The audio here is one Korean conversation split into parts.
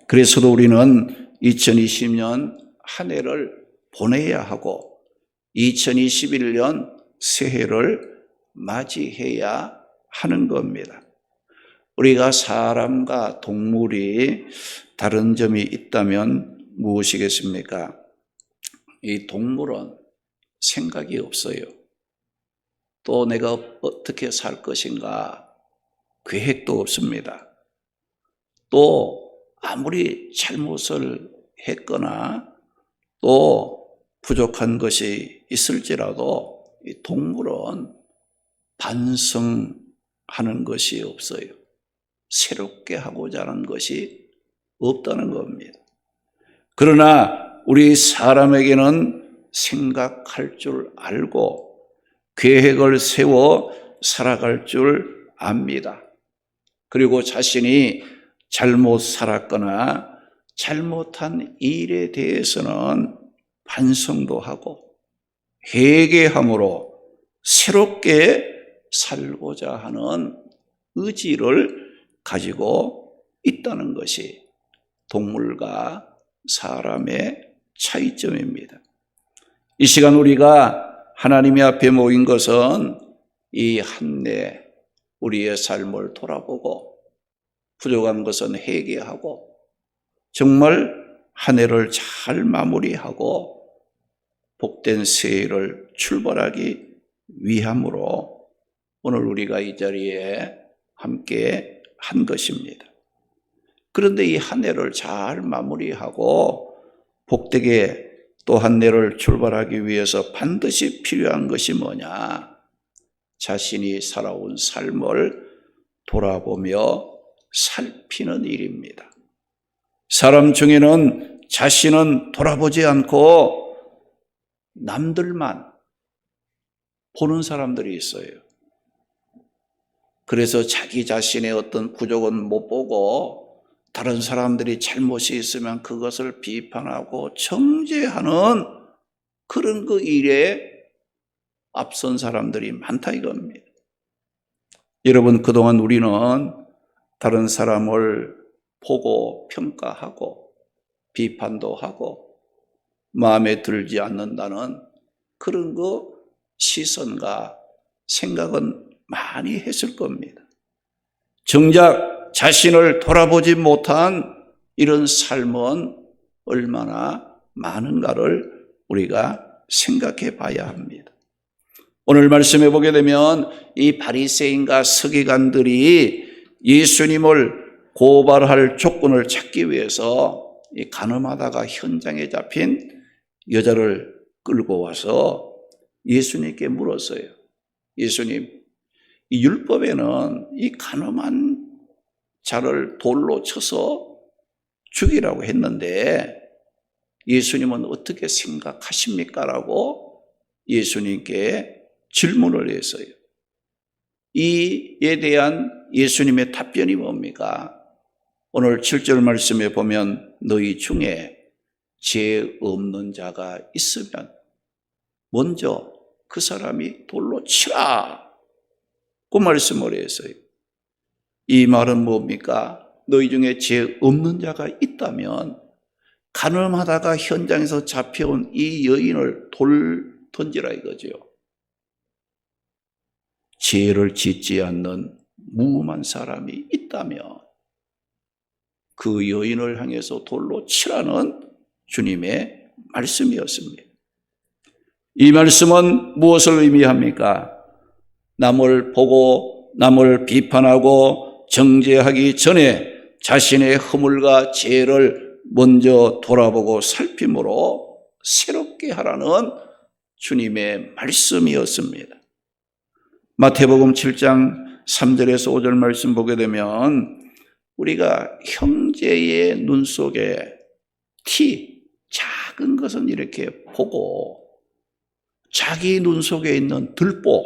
그래서도 우리는 2020년 한 해를 보내야 하고 2021년 새해를 맞이해야 하는 겁니다. 우리가 사람과 동물이 다른 점이 있다면 무엇이겠습니까? 이 동물은 생각이 없어요. 또 내가 어떻게 살 것인가 계획도 없습니다. 또 아무리 잘못을 했거나 또 부족한 것이 있을지라도 이 동물은 반성하는 것이 없어요. 새롭게 하고자 하는 것이 없다는 겁니다. 그러나 우리 사람에게는 생각할 줄 알고 계획을 세워 살아갈 줄 압니다. 그리고 자신이 잘못 살았거나 잘못한 일에 대해서는 반성도 하고 회개함으로 새롭게 살고자 하는 의지를 가지고 있다는 것이 동물과 사람의 차이점입니다. 이 시간 우리가 하나님의 앞에 모인 것은 이 한 해 우리의 삶을 돌아보고 부족한 것은 회개하고 정말 한 해를 잘 마무리하고 복된 새해를 출발하기 위함으로 오늘 우리가 이 자리에 함께 한 것입니다. 그런데 이 한 해를 잘 마무리하고 복되게 또 한 해를 출발하기 위해서 반드시 필요한 것이 뭐냐? 자신이 살아온 삶을 돌아보며 살피는 일입니다. 사람 중에는 자신은 돌아보지 않고 남들만 보는 사람들이 있어요. 그래서 자기 자신의 어떤 부족은 못 보고 다른 사람들이 잘못이 있으면 그것을 비판하고 정죄하는 그런 그 일에 앞선 사람들이 많다 이겁니다. 여러분, 그동안 우리는 다른 사람을 보고 평가하고 비판도 하고 마음에 들지 않는다는 그런 그 시선과 생각은 많이 했을 겁니다. 정작 자신을 돌아보지 못한 이런 삶은 얼마나 많은가를 우리가 생각해 봐야 합니다. 오늘 말씀해 보게 되면 이 바리새인과 서기관들이 예수님을 고발할 조건을 찾기 위해서 이 가늠하다가 현장에 잡힌 여자를 끌고 와서 예수님께 물었어요. 예수님, 이 율법에는 이 가늠한 자를 돌로 쳐서 죽이라고 했는데 예수님은 어떻게 생각하십니까? 라고 예수님께 질문을 했어요. 이에 대한 예수님의 답변이 뭡니까? 오늘 7절 말씀에 보면 너희 중에 죄 없는 자가 있으면 먼저 그 사람이 돌로 치라 그 말씀을 했어요. 이 말은 뭡니까? 너희 중에 죄 없는 자가 있다면 가늠하다가 현장에서 잡혀온 이 여인을 돌 던지라 이거죠. 죄를 짓지 않는 무음한 사람이 있다면 그 여인을 향해서 돌로 치라는 주님의 말씀이었습니다. 이 말씀은 무엇을 의미합니까? 남을 보고 남을 비판하고 정죄하기 전에 자신의 허물과 죄를 먼저 돌아보고 살핌으로 새롭게 하라는 주님의 말씀이었습니다. 마태복음 7장 3절에서 5절 말씀 보게 되면 우리가 형제의 눈 속에 작은 것은 이렇게 보고 자기 눈 속에 있는 들보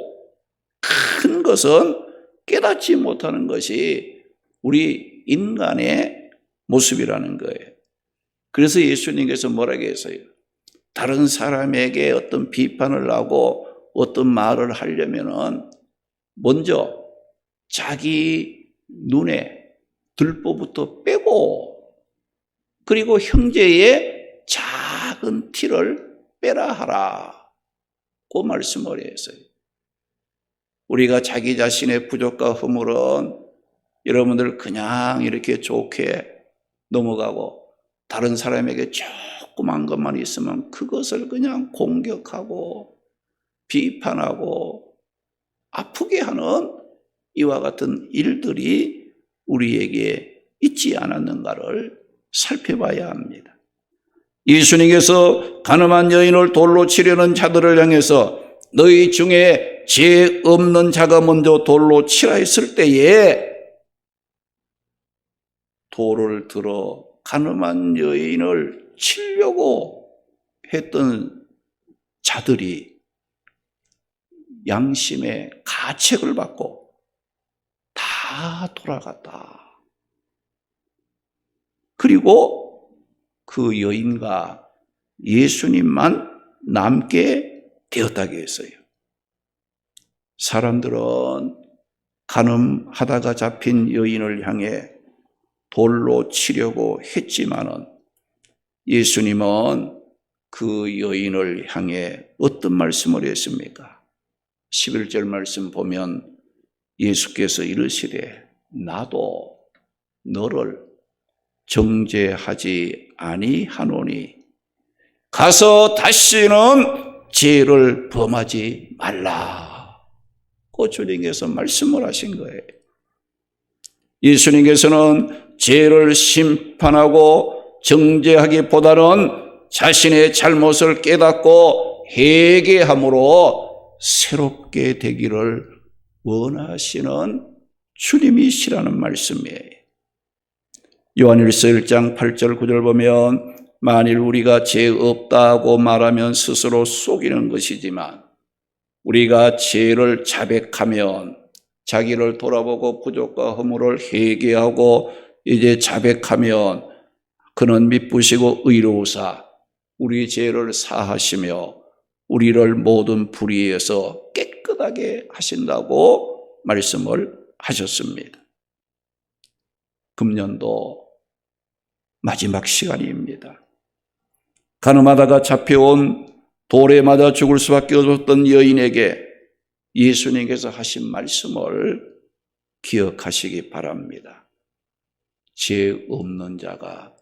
큰 것은 깨닫지 못하는 것이 우리 인간의 모습이라는 거예요. 그래서 예수님께서 뭐라고 했어요? 다른 사람에게 어떤 비판을 하고 어떤 말을 하려면은 먼저 자기 눈에 들보부터 빼고 그리고 형제의 작은 티를 빼라 하라고 말씀을 했어요. 우리가 자기 자신의 부족과 허물은 여러분들 그냥 이렇게 좋게 넘어가고 다른 사람에게 조그만 것만 있으면 그것을 그냥 공격하고 비판하고 아프게 하는 이와 같은 일들이 우리에게 있지 않았는가를 살펴봐야 합니다. 예수님께서 가늠한 여인을 돌로 치려는 자들을 향해서 너희 중에 죄 없는 자가 먼저 돌로 치라 했을 때에 돌을 들어 가늠한 여인을 치려고 했던 자들이 양심의 가책을 받고 다 돌아갔다. 그리고 그 여인과 예수님만 남게 되었다고 했어요. 사람들은 간음하다가 잡힌 여인을 향해 돌로 치려고 했지만은 예수님은 그 여인을 향해 어떤 말씀을 했습니까? 11절 말씀 보면 예수께서 이르시되 나도 너를 정죄하지 아니하노니 가서 다시는 죄를 범하지 말라고 주님께서 말씀을 하신 거예요. 예수님께서는 죄를 심판하고 정죄하기보다는 자신의 잘못을 깨닫고 회개함으로 새롭게 되기를 원하시는 주님이시라는 말씀이에요. 요한일서 1장 8절 9절 보면 만일 우리가 죄 없다고 말하면 스스로 속이는 것이지만 우리가 죄를 자백하면 자기를 돌아보고 부족과 허물을 회개하고 이제 자백하면 그는 미쁘시고 의로우사 우리 죄를 사하시며 우리를 모든 불의에서 깨끗하게 하신다고 말씀을 하셨습니다. 금년도 마지막 시간입니다. 가늠하다가 잡혀온 돌에 맞아 죽을 수밖에 없었던 여인에게 예수님께서 하신 말씀을 기억하시기 바랍니다. 죄 없는 자가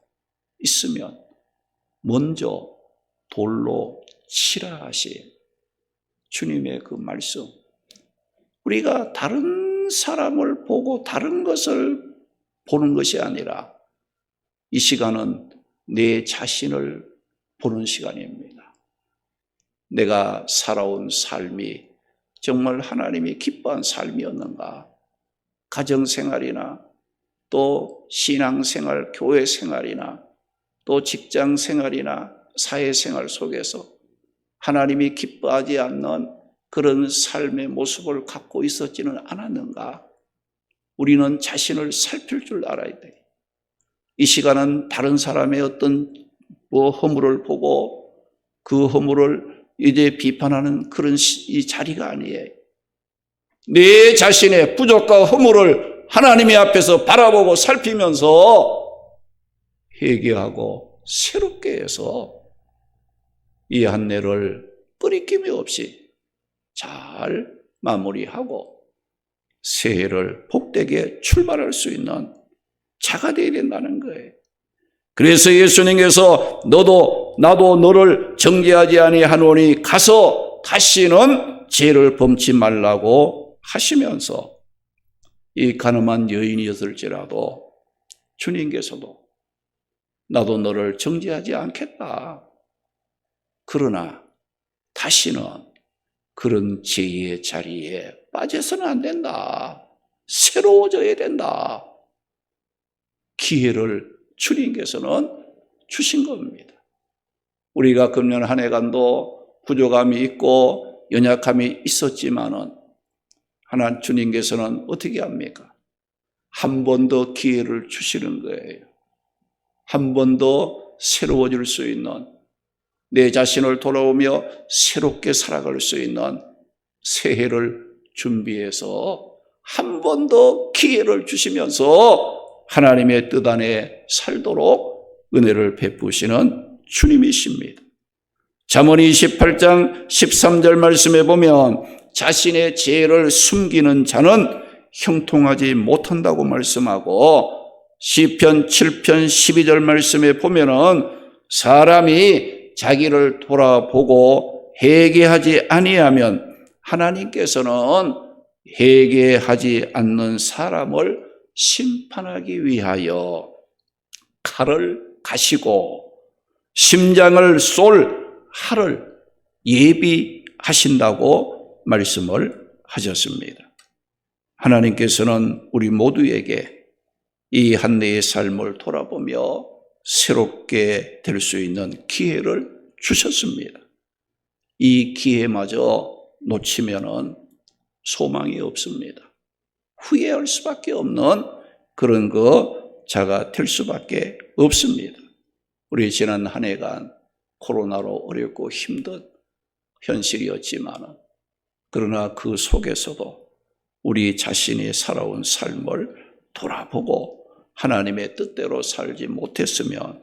있으면 먼저 돌로 치라 하신 주님의 그 말씀. 우리가 다른 사람을 보고 다른 것을 보는 것이 아니라 이 시간은 내 자신을 보는 시간입니다. 내가 살아온 삶이 정말 하나님이 기뻐한 삶이었는가? 가정생활이나 또 신앙생활, 교회생활이나 또 직장생활이나 사회생활 속에서 하나님이 기뻐하지 않는 그런 삶의 모습을 갖고 있었지는 않았는가? 우리는 자신을 살필 줄 알아야 돼. 이 시간은 다른 사람의 어떤 허물을 보고 그 허물을 이제 비판하는 그런 이 자리가 아니에요. 내 자신의 부족과 허물을 하나님의 앞에서 바라보고 살피면서 회개하고 새롭게 해서 이 한 해를 끊임이 없이 잘 마무리하고 새해를 복되게 출발할 수 있는 자가 되어야 된다는 거예요. 그래서 예수님께서 나도 너를 정죄하지 아니하노니 가서 다시는 죄를 범치 말라고 하시면서 이 가늠한 여인이었을지라도 주님께서도 나도 너를 정죄하지 않겠다. 그러나 다시는 그런 죄의 자리에 빠져서는 안 된다. 새로워져야 된다. 기회를 주님께서는 주신 겁니다. 우리가 금년 한 해간도 부족함이 있고 연약함이 있었지만은 하나님 주님께서는 어떻게 합니까? 한 번 더 기회를 주시는 거예요. 한 번 더 새로워질 수 있는 내 자신을 돌아오며 새롭게 살아갈 수 있는 새해를 준비해서 한 번 더 기회를 주시면서 하나님의 뜻 안에 살도록 은혜를 베푸시는 주님이십니다. 잠언 28장 13절 말씀에 보면 자신의 죄를 숨기는 자는 형통하지 못한다고 말씀하고, 시편 7편 12절 말씀에 보면은 사람이 자기를 돌아보고 회개하지 아니하면 하나님께서는 회개하지 않는 사람을 심판하기 위하여 칼을 가시고 심장을 쏠 활을 예비하신다고 말씀을 하셨습니다. 하나님께서는 우리 모두에게 이 한 해의 삶을 돌아보며 새롭게 될 수 있는 기회를 주셨습니다. 이 기회마저 놓치면은 소망이 없습니다. 후회할 수밖에 없는 그런 자가 될 수밖에 없습니다. 우리 지난 한 해간 코로나로 어렵고 힘든 현실이었지만, 그러나 그 속에서도 우리 자신이 살아온 삶을 돌아보고 하나님의 뜻대로 살지 못했으면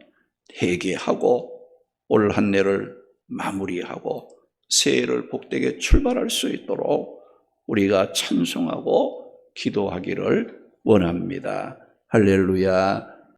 회개하고 올 한 해를 마무리하고 새해를 복되게 출발할 수 있도록 우리가 찬송하고 기도하기를 원합니다. 할렐루야.